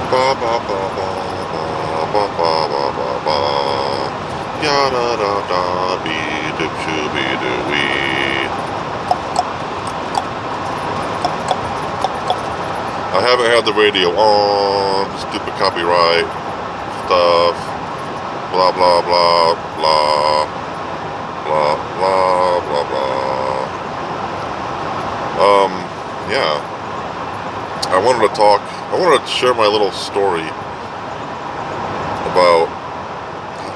Ba ba ba ba ba ba ba ba ba ba. Ya da da da be dip shooby doo wee. I haven't had the radio on. Stupid copyright stuff. Blah blah blah blah blah blah blah blah. Yeah. I wanted to talk. I wanted to share my little story about.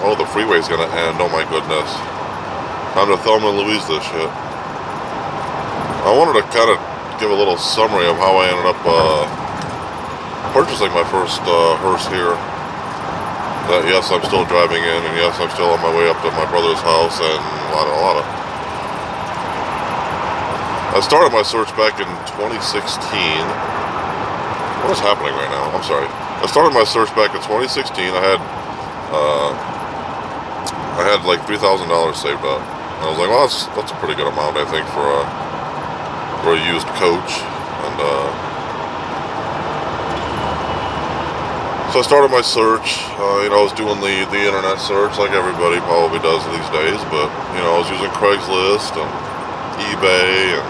Oh, the freeway's gonna end. Oh my goodness. Time to Thelma and Louise this shit. I wanted to kind of give a little summary of how I ended up purchasing my first Hearse here. That yes, I'm still driving in, and yes, I'm still on my way up to my brother's house, and a lot of. I started my search back in 2016. What is happening right now? I'm sorry. I started my search back in 2016. I had like $3,000 saved up. And I was like, well, that's a pretty good amount, I think, for a used coach. And so I started my search. I was doing the internet search like everybody probably does these days. But I was using Craigslist and eBay and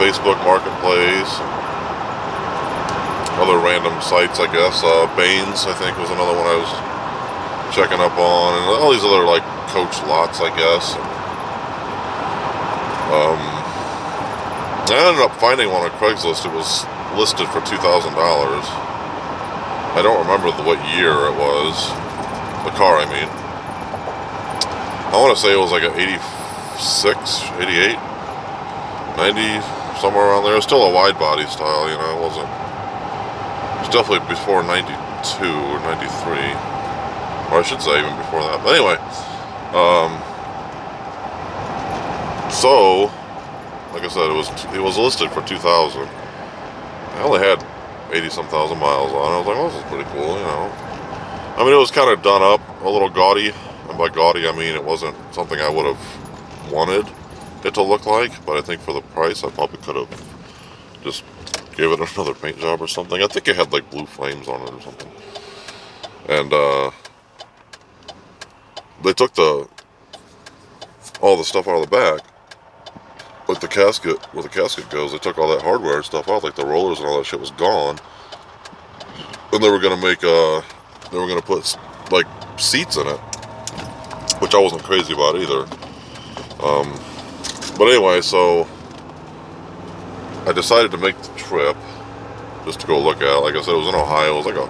Facebook Marketplace, other random sites, I guess. Baines, I think, was another one I was checking up on, and all these other like coach lots, I guess. I ended up finding one on Craigslist. It was listed for $2,000. I don't remember what year it was. The car, I mean. I want to say it was like an 86, 88, 90, somewhere around there. It was still a wide body style, it wasn't. It was definitely before 92 or 93. Or I should say even before that. But anyway, so like I said, it was listed for 2,000. I only had 80-some thousand miles on it. I was like, well, this is pretty cool, I mean, it was kind of done up, a little gaudy, and by gaudy I mean it wasn't something I would have wanted it to look like. But I think for the price, I probably could have just gave it another paint job or something. I think it had like blue flames on it or something. And they took all the stuff out of the back, but the casket, where the casket goes, they took all that hardware and stuff out, like the rollers and all that shit was gone. And they were gonna put like seats in it, which I wasn't crazy about either. But anyway, so I decided to make the trip just to go look at it. Like I said, it was in Ohio. It was like a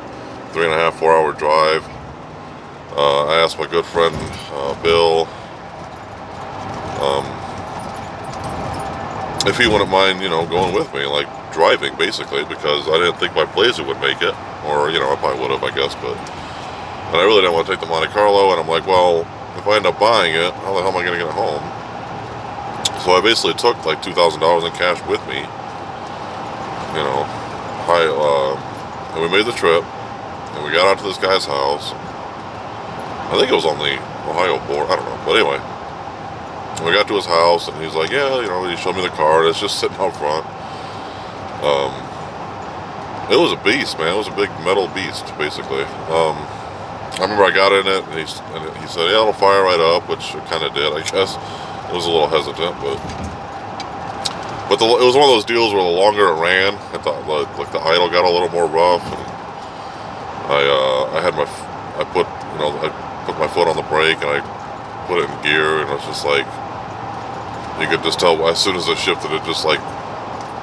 3.5, 4-hour drive. I asked my good friend Bill if he wouldn't mind, going with me, like driving basically, because I didn't think my Blazer would make it, or I probably would have, I guess, and I really didn't want to take the Monte Carlo. And I'm like, well, if I end up buying it, how the hell am I going to get it home? So I basically took like $2,000 in cash with me, and we made the trip, and we got out to this guy's house. I think it was on the Ohio border, I don't know, but anyway, we got to his house, and he's like, yeah, he showed me the car. It's just sitting out front. It was a beast, man. It was a big metal beast, basically. I remember I got in it, and he said, yeah, it'll fire right up, which it kind of did, I guess. It was a little hesitant, but it was one of those deals where the longer it ran, I thought like the idle got a little more rough, and I put my foot on the brake, and I put it in gear, and it was just like, you could just tell as soon as it shifted, it just like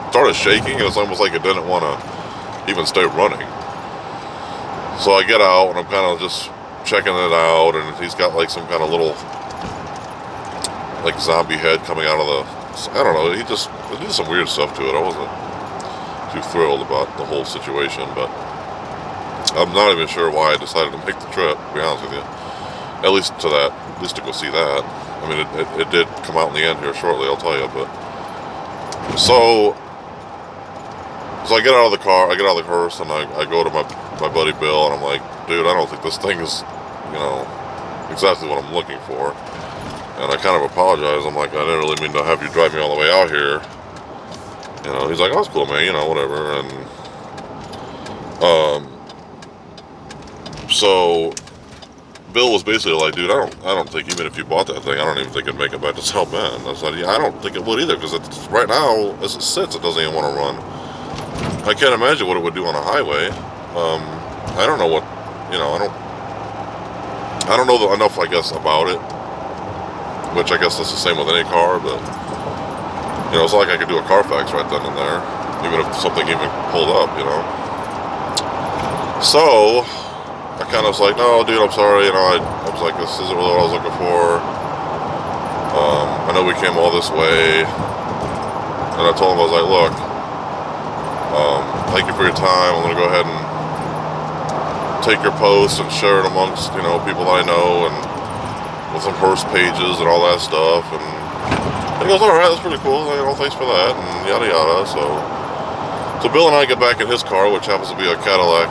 started shaking, and it's almost like it didn't want to even stay running. So I get out, and I'm kind of just checking it out, and he's got like some kind of little like zombie head coming out of I don't know, he did some weird stuff to it. I wasn't too thrilled about the whole situation, but I'm not even sure why I decided to make the trip, to be honest with you. At least to go see that. I mean, it did come out in the end here shortly, I'll tell you, but so I get out of the car, I get out of the Hearse, and I go to my buddy Bill, and I'm like, dude, I don't think this thing is, exactly what I'm looking for. And I kind of apologize. I'm like, I didn't really mean to have you drive me all the way out here. He's like, oh, that's cool, man, whatever. And So Bill was basically like, dude, I don't think even if you bought that thing, I don't even think it'd make it back to South Bend. I said, yeah, I don't think it would either, because right now, as it sits, it doesn't even want to run. I can't imagine what it would do on a highway. I don't know what, you know, I don't know enough, I guess, about it, which I guess that's the same with any car, but, you know, it's not like I could do a Carfax right then and there, even if something even pulled up, you know. So I kind of was like, no, dude, I'm sorry, you know, I was like, this isn't really what I was looking for. I know we came all this way, and I told him, I was like, look, thank you for your time. I'm going to go ahead and take your post and share it amongst, you know, people I know, and with some Hearse pages and all that stuff. And he goes, all right, that's pretty cool, you know, thanks for that, and yada yada. So Bill and I get back in his car, which happens to be a Cadillac,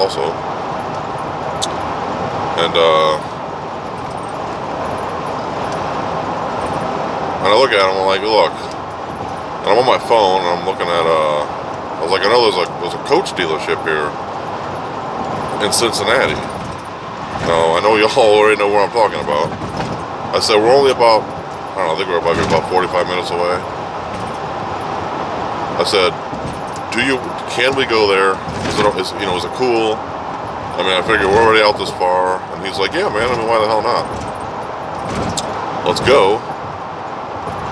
also. And I look at him, I'm like, look, and I'm on my phone, and I'm looking at, I was like, I know there's a Coach dealership here in Cincinnati. Now, I know y'all already know where I'm talking about. I said, we're only about, I don't know, I think we're about 45 minutes away. I said, can we go there? Is it cool? I mean, I figure we're already out this far. And he's like, yeah, man, I mean, why the hell not? Let's go.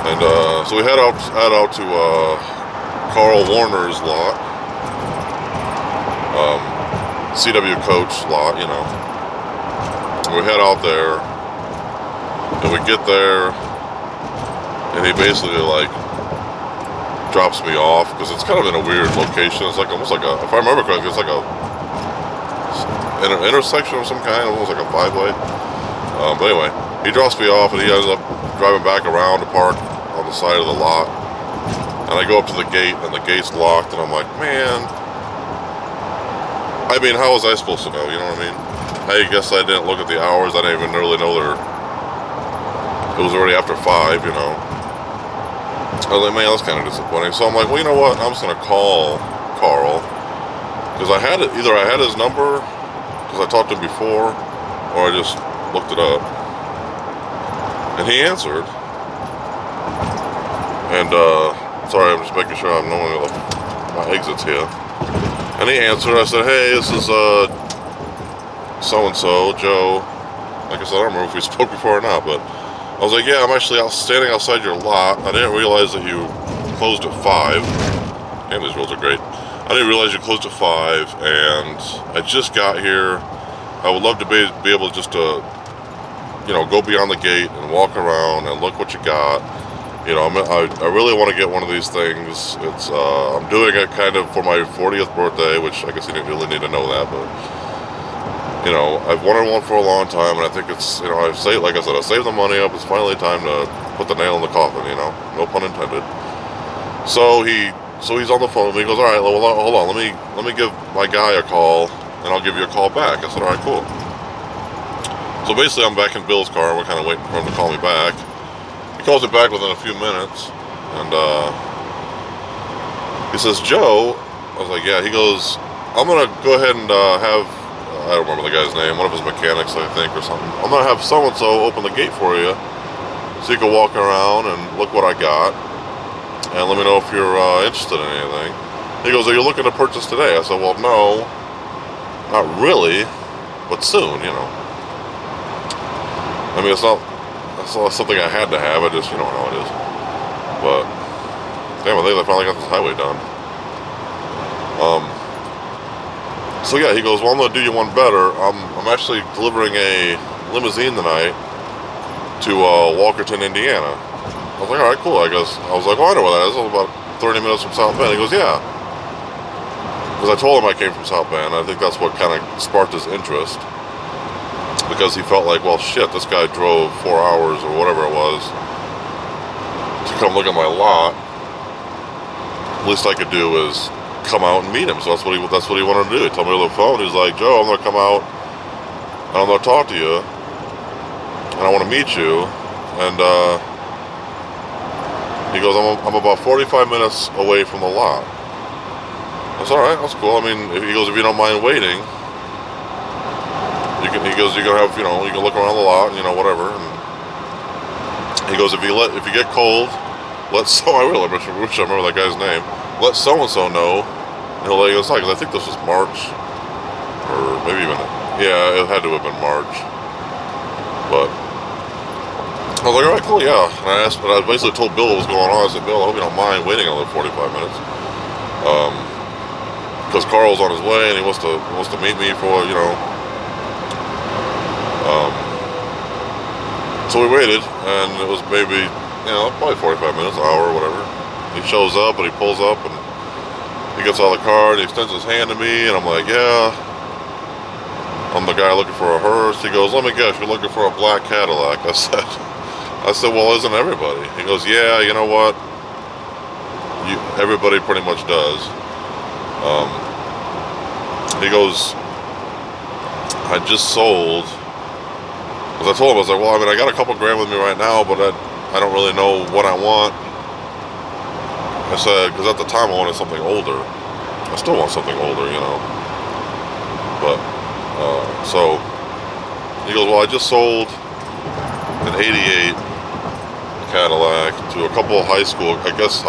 And so we head out to Carl Warner's lot. CW Coach lot, you know. And we head out there. And we get there. And he basically, like, drops me off, because it's kind of in a weird location. It's like almost like if I remember correctly, it's like an intersection of some kind, almost like a five-way. But anyway, he drops me off, and he ends up driving back around to park on the side of the lot. And I go up to the gate, and the gate's locked, and I'm like, man, I mean, how was I supposed to know, you know what I mean? I guess I didn't look at the hours. I didn't even really know it was already after 5, you know. I was like, man, that's kind of disappointing. So I'm like, well, you know what? I'm just going to call Carl. Because either I had his number, because I talked to him before, or I just looked it up. And he answered. And, sorry, I'm just making sure I'm knowing my exits here. And he answered. I said, hey, this is, so-and-so, Joe. Like I said, I don't remember if we spoke before or not, but I was like, yeah, I'm actually standing outside your lot. I didn't realize that you closed at 5. And these rolls are great. I didn't realize you closed at 5, and I just got here. I would love to be able just to, you know, go beyond the gate and walk around and look what you got. You know, I really want to get one of these things. It's I'm doing it kind of for my 40th birthday, which I guess you didn't really need to know that, but you know, I've wanted one for a long time, and I think it's, you know, like I said, I saved the money up. It's finally time to put the nail in the coffin, you know, no pun intended. So he's on the phone with me. He goes, all right, well, hold on, let me give my guy a call, and I'll give you a call back. I said, all right, cool. So basically, I'm back in Bill's car, and we're kind of waiting for him to call me back. He calls me back within a few minutes, and he says, Joe. I was like, yeah. He goes, I'm gonna go ahead and have, I don't remember the guy's name, one of his mechanics, I think, or something. I'm going to have so-and-so open the gate for you, so you can walk around and look what I got, and let me know if you're interested in anything. He goes, are you looking to purchase today? I said, well, no, not really, but soon, you know. I mean, it's not something I had to have, I just, you know how it is. But, damn, I think I finally got this highway done. So yeah, he goes, well, I'm going to do you one better. I'm actually delivering a limousine tonight to Walkerton, Indiana. I was like, all right, cool. I was like, well, I know where that is. It's about 30 minutes from South Bend. He goes, yeah. Because I told him I came from South Bend. I think that's what kind of sparked his interest. Because he felt like, well, shit, this guy drove 4 hours or whatever it was to come look at my lot. Least I could do is come out and meet him. So that's what he wanted to do. He told me over the phone. He's like, Joe, I'm going to come out and I'm going to talk to you and I want to meet you. And he goes, I'm about 45 minutes away from the lot. That's all right. That's cool. I mean, he goes, if you don't mind waiting, you can. He goes, you can have, you know, you can look around the lot, you know, whatever. And he goes, if you get cold, let I wish I remember that guy's name. Let so and so know, and he'll let you inside. Because I think this was March, or maybe even, yeah, it had to have been March. But I was like, all right, cool, yeah. And I basically told Bill what was going on. I said, Bill, I hope you don't mind waiting another 45 minutes. Because Carl's on his way and he wants to meet me for, you know. So we waited, and it was maybe, you know, probably 45 minutes, an hour or whatever. He shows up and he pulls up and he gets out of the car and he extends his hand to me, and I'm like, yeah. I'm the guy looking for a hearse. He goes, let me guess, you're looking for a black Cadillac. I said, well, isn't everybody? He goes, yeah, you know what? Everybody pretty much does. He goes, I just sold. Because I told him, I was like, well, I mean, I got a couple grand with me right now, but I don't really know what I want. I said, because at the time I wanted something older. I still want something older, you know. But, so, he goes, well, I just sold an 88 Cadillac to a couple of high school girls,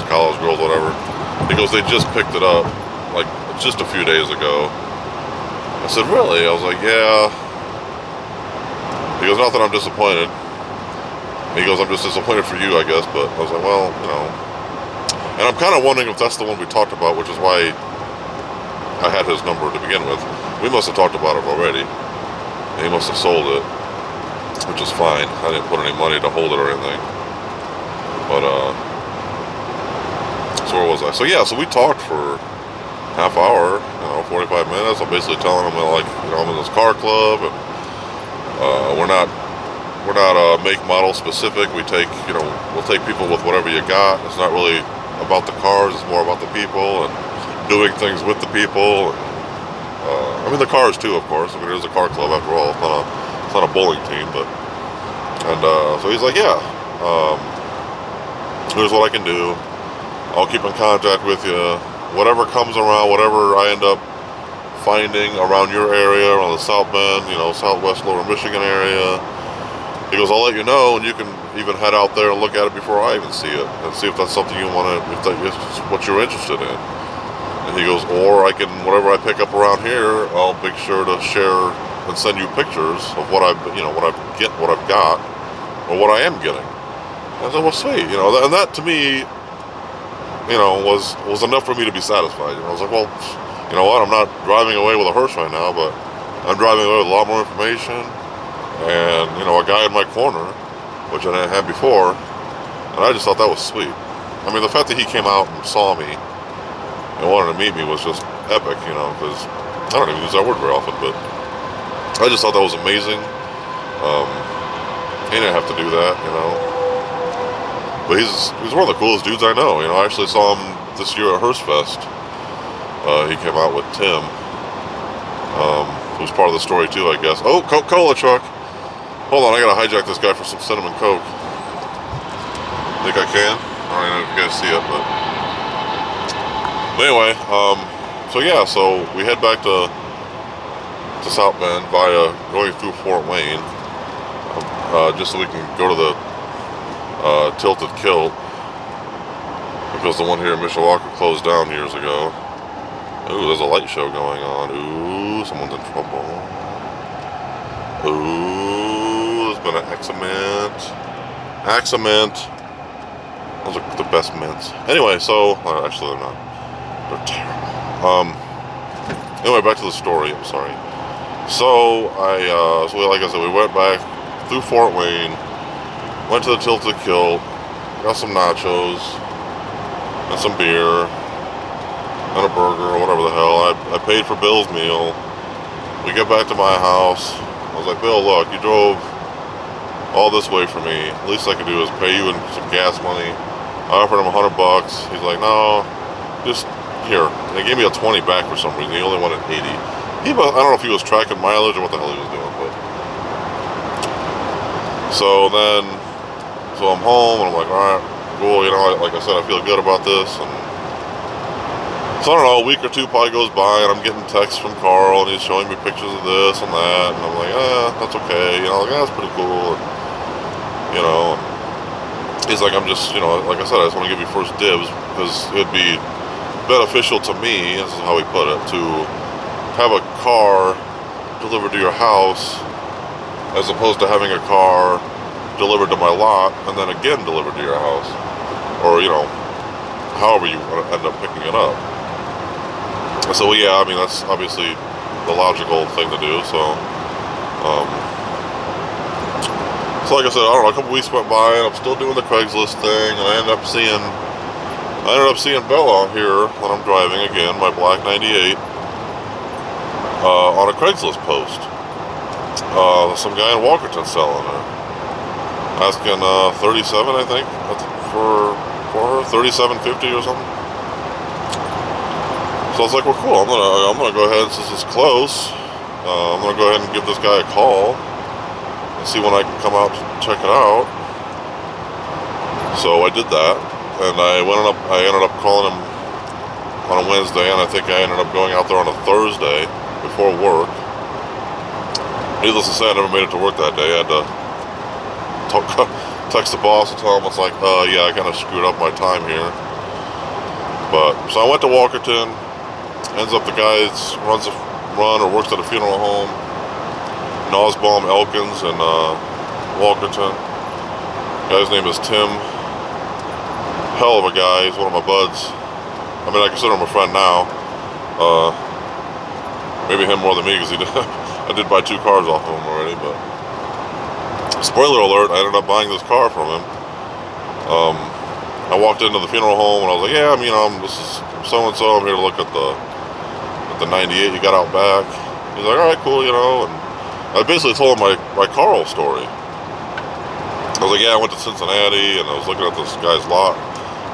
college girls, whatever. He goes, they just picked it up, like, just a few days ago. I said, really? I was like, yeah. He goes, not that I'm disappointed. He goes, I'm just disappointed for you, I guess. But I was like, well, you know. And I'm kind of wondering if that's the one we talked about, which is why I had his number to begin with. We must have talked about it already. And he must have sold it, which is fine. I didn't put any money to hold it or anything. But, so where was I? So yeah, so we talked for half hour, you know, 45 minutes. I'm basically telling him, like, you know, I'm in this car club, and we're not make model specific. We take, you know, we'll take people with whatever you got. It's not really about the cars. It's more about the people and doing things with the people. And, I mean, the cars too, of course. I mean, it is a car club after all. It's not a bowling team, but. And so he's like, yeah, here's what I can do. I'll keep in contact with you. Whatever comes around, whatever I end up finding around your area, around the South Bend, you know, Southwest Lower Michigan area. He goes, I'll let you know, and you can even head out there and look at it before I even see it, and see if that's something you want to, if that's what you're interested in. And he goes, or I can, whatever I pick up around here, I'll make sure to share and send you pictures of what I've got, or what I am getting. I said, well, sweet, you know, and that to me, you know, was enough for me to be satisfied. You know, I was like, well, you know what, I'm not driving away with a hearse right now, but I'm driving away with a lot more information, and, you know, a guy in my corner, which I didn't have before, and I just thought that was sweet. I mean, the fact that he came out and saw me and wanted to meet me was just epic, you know, because I don't even use that word very often, but I just thought that was amazing. He didn't have to do that, you know. But he's one of the coolest dudes I know. You know, I actually saw him this year at Hearse Fest. He came out with Tim, who's part of the story too, I guess. Oh, Coca-Cola truck. Hold on, I gotta hijack this guy for some cinnamon Coke. Think I can? I don't know if you guys see it, but anyway, so yeah, so we head back to South Bend via going through Fort Wayne, just so we can go to the Tilted Kilt, because the one here in Mishawaka closed down years ago. Ooh, there's a light show going on. Ooh, someone's in trouble. Ooh, there's been an accident. Those are the best mints. Anyway, so actually they're not. They're terrible. Anyway, back to the story. I'm sorry. So like I said, we went back through Fort Wayne, went to the Tilted Kilt, got some nachos and some beer and a burger or whatever the hell. I paid for Bill's meal. We get back to my house. I was like, Bill, look, you drove all this way for me. Least I could do is pay you in some gas money. I offered him $100. He's like, no, just here. And he gave me a 20 back for some reason. He only wanted 80. I don't know if he was tracking mileage or what the hell he was doing, but so I'm home and I'm like, all right, cool. You know, like I said, I feel good about this. And So I don't know, a week or two probably goes by and I'm getting texts from Carl and he's showing me pictures of this and that, and I'm like, that's okay, you know, like, that's pretty cool, and, you know, he's like, I'm just, you know, like I said, I just want to give you first dibs because it'd be beneficial to me, this is how he put it, to have a car delivered to your house as opposed to having a car delivered to my lot and then again delivered to your house, or, you know, however you end up picking it up. So yeah, I mean, that's obviously the logical thing to do. So so like I said, I don't know, a couple weeks went by and I'm still doing the Craigslist thing, and I ended up seeing Bella here when I'm driving again, my black 98, on a Craigslist post. Some guy in Walkerton selling her, asking 37, I think, for her, 37.50 or something. So I was like, well, cool. I'm gonna go ahead, since it's close. I'm gonna go ahead and give this guy a call and see when I can come out to check it out. So I did that, and I ended up calling him on a Wednesday, and I think I ended up going out there on a Thursday before work. Needless to say, I never made it to work that day. I had to text the boss and tell him, it's like, yeah, I kind of screwed up my time here. But so I went to Walkerton. Ends up the guy works at a funeral home, Nosbaum Elkins in Walkerton. Guy's name is Tim. Hell of a guy. He's one of my buds. I mean, I consider him a friend now. Maybe him more than me, because I did buy 2 cars off of him already. But spoiler alert, I ended up buying this car from him. I walked into the funeral home and I was like, yeah, this is so and so. I'm here to look at the 98 you got out back. He's like, all right, cool, you know. And I basically told him my Carl story. I was like, yeah, I went to Cincinnati and I was looking at this guy's lot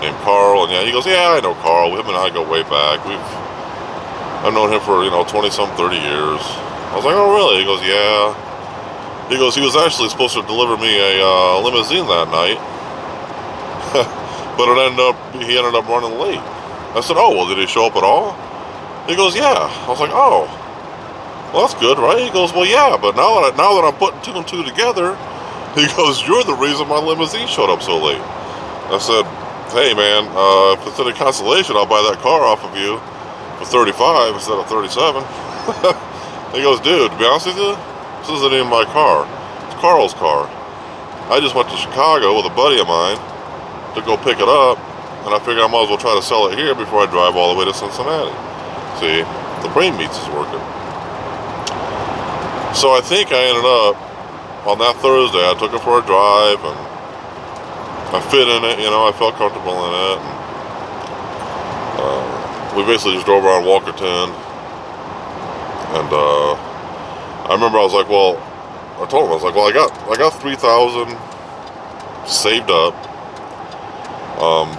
named Carl, and yeah, he goes, yeah, I know Carl. Him and I go way back. I've known him for, 20-some, 30 years. I was like, oh, really? He goes, yeah. He goes, he was actually supposed to deliver me a limousine that night, but he ended up running late. I said, oh, well, did he show up at all? He goes, yeah. I was like, oh, well, that's good, right? He goes, well, yeah, but now that I'm putting 2 and 2 together, he goes, you're the reason my limousine showed up so late. I said, hey, man, if it's any consolation, I'll buy that car off of you for 35 instead of 37. He goes, dude, to be honest with you, this isn't even my car. It's Carl's car. I just went to Chicago with a buddy of mine to go pick it up, and I figured I might as well try to sell it here before I drive all the way to Cincinnati. See, the brain meats is working. So I think I ended up, on that Thursday, I took it for a drive, and I fit in it, I felt comfortable in it. And, we basically just drove around Walkerton, and I remember I was like, well, I told him, I was like, well, I got 3,000 saved up.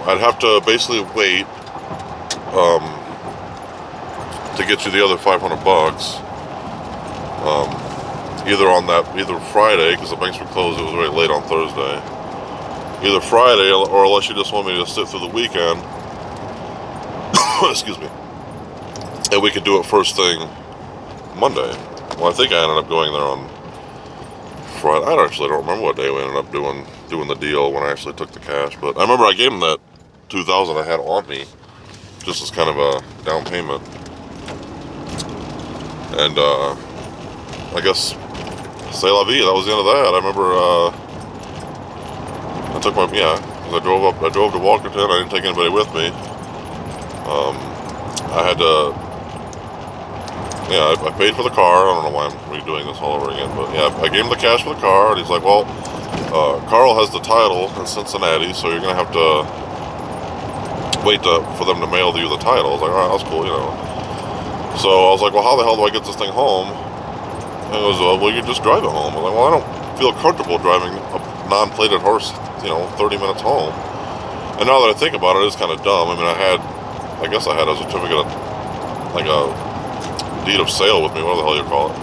I'd have to basically wait to get you the other $500, either Friday, because the banks were closed, it was very late on Thursday, either Friday, or unless you just want me to sit through the weekend, excuse me, and we could do it first thing Monday. Well, I think I ended up going there on Friday. I actually don't remember what day we ended up doing the deal when I actually took the cash, but I remember I gave him that $2,000 I had on me, just as kind of a down payment. And I guess c'est la vie. That was the end of that. I remember I took my I drove to Walkerton. I didn't take anybody with me. I had to. I paid for the car. I don't know why I'm redoing this all over again, but yeah, I gave him the cash for the car, and he's like, well, Carl has the title in Cincinnati, so you're gonna have to wait for them to mail you the title. I was like, all right, that's cool, So I was like, well, how the hell do I get this thing home? And he goes, well, you just drive it home. I was like, well, I don't feel comfortable driving a non-plated horse, 30 minutes home. And now that I think about it, it's kind of dumb. I mean, I guess I had a certificate of, like a deed of sale with me, whatever the hell you call it.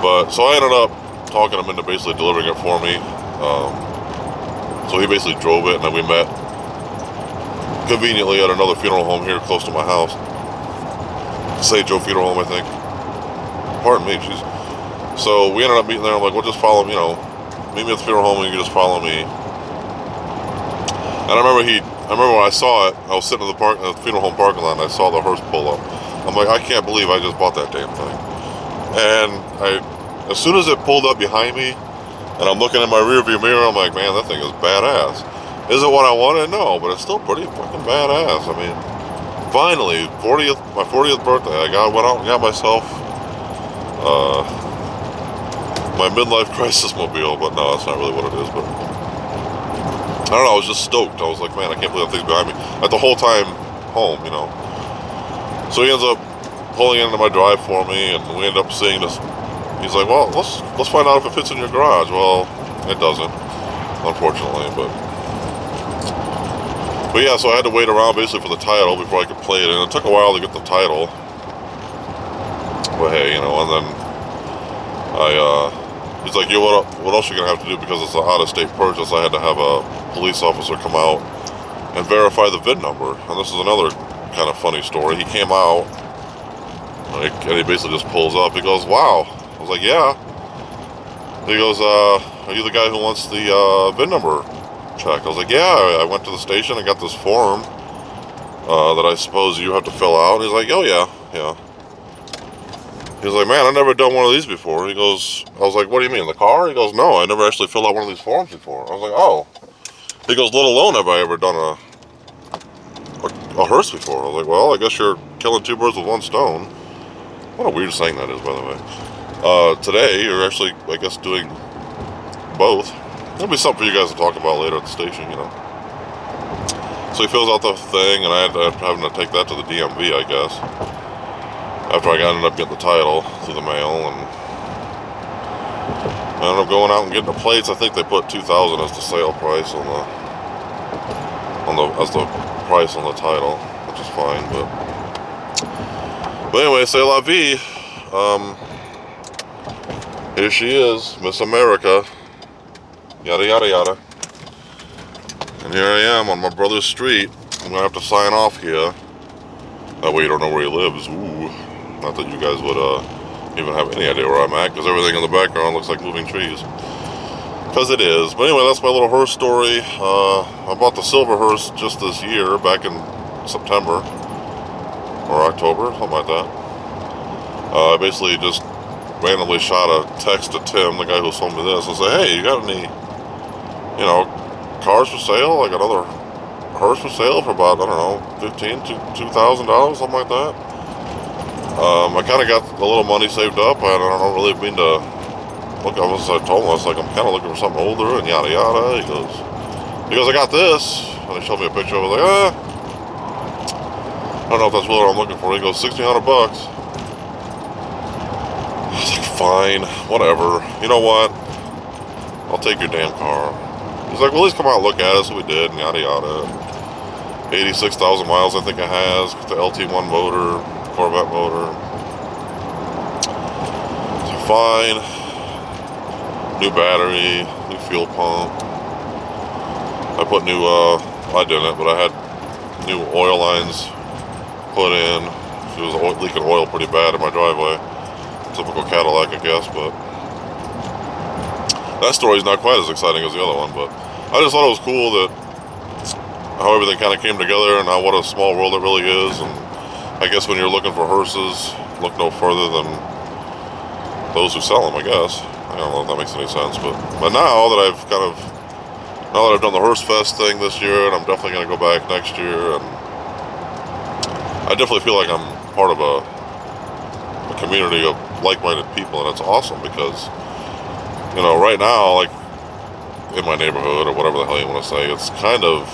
But, so I ended up talking him into basically delivering it for me. So he basically drove it, and then we met conveniently at another funeral home here close to my house. St. Joe Funeral Home, I think. Pardon me, jeez. So we ended up meeting there. I'm like, well, just follow me, meet me at the funeral home and you can just follow me. And I remember when I saw it, I was sitting in the funeral home parking lot and I saw the hearse pull up. I'm like, I can't believe I just bought that damn thing. And as soon as it pulled up behind me, and I'm looking in my rearview mirror, I'm like, man, that thing is badass. Is it what I wanted? No, but it's still pretty fucking badass. I mean, finally, my 40th birthday, went out and got myself my midlife crisis mobile, but no, that's not really what it is. But I don't know, I was just stoked. I was like, man, I can't believe that thing's behind me. At the whole time home, So he ends up pulling into my drive for me, and we end up seeing this. He's like, well, let's find out if it fits in your garage. Well, it doesn't, unfortunately, but yeah, so I had to wait around basically for the title before I could play it, and it took a while to get the title. But hey, and then he's like, what else are you gonna have to do, because it's an out-of-state purchase? I had to have a police officer come out and verify the VIN number. And this is another kind of funny story. He came out, and he basically just pulls up. He goes, wow. I was like, yeah. He goes, are you the guy who wants the VIN number checked? I was like, yeah, I went to the station and got this form that I suppose you have to fill out. And he's like, oh, yeah. He's like, man, I've never done one of these before. He goes, I was like, what do you mean, the car? He goes, no, I never actually filled out one of these forms before. I was like, oh. He goes, let alone have I ever done a hearse before. I was like, well, I guess you're killing two birds with one stone. What a weird saying that is, by the way. Today, you're actually, I guess, doing both. There'll be something for you guys to talk about later at the station, So he fills out the thing, and I ended up having to take that to the DMV, I guess. After I ended up getting the title through the mail, and I ended up going out and getting the plates. I think they put $2,000 as the sale price as the price on the title, which is fine. But anyway, c'est la vie. Here she is, Miss America. Yada yada yada. And here I am on my brother's street. I'm gonna have to sign off here. That way you don't know where he lives. Ooh. Not that you guys would even have any idea where I'm at, because everything in the background looks like moving trees. Because it is. But anyway, that's my little hearse story. I bought the silver hearse just this year, back in September. Or October, something like that. I basically just randomly shot a text to Tim, the guy who sold me this, and said, hey, you got any, cars for sale? Like another hearse for sale for about, I don't know, $1,500 to $2,000, something like that. I kind of got a little money saved up, and I don't really mean to look. I told him, I was like, I'm kind of looking for something older, and yada yada. He goes, I got this, and he showed me a picture. I was like, I don't know if that's really what I'm looking for. He goes, $1,600. I was like, fine, whatever. You know what? I'll take your damn car. He's like, well, at least come out and look at it. So we did, and yada yada. 86,000 miles, I think it has. The LT1 motor. Corvette motor. So fine. New battery, new fuel pump. I put new, I didn't, but I had new oil lines put in. It was leaking oil pretty bad in my driveway. Typical Cadillac, I guess, but that story's not quite as exciting as the other one, but I just thought it was cool that how everything kind of came together, and how what a small world it really is. And I guess when you're looking for hearses, look no further than those who sell them, I guess. I don't know if that makes any sense, but now that I've done the Hearse Fest thing this year, and I'm definitely going to go back next year, and I definitely feel like I'm part of a community of like-minded people, and it's awesome because, right now, like, in my neighborhood, or whatever the hell you want to say, it's kind of,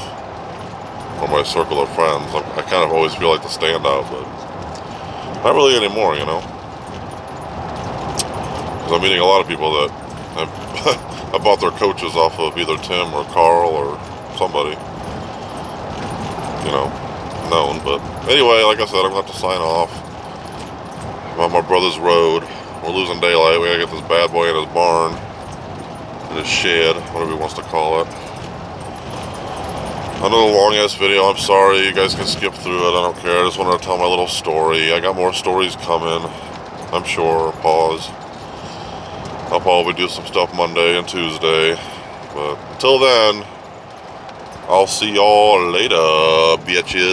for my circle of friends, I kind of always feel like the standout, but not really anymore, because I'm meeting a lot of people that have bought their coaches off of either Tim or Carl or somebody, known. But anyway, like I said, I'm going to have to sign off. I'm on my brother's road. We're losing daylight. We got to get this bad boy in his barn, in his shed, whatever he wants to call it. Another long ass video. I'm sorry, you guys can skip through it. I don't care. I just wanted to tell my little story. I got more stories coming, I'm sure. Pause. I'll probably do some stuff Monday and Tuesday. But until then, I'll see y'all later, bitches.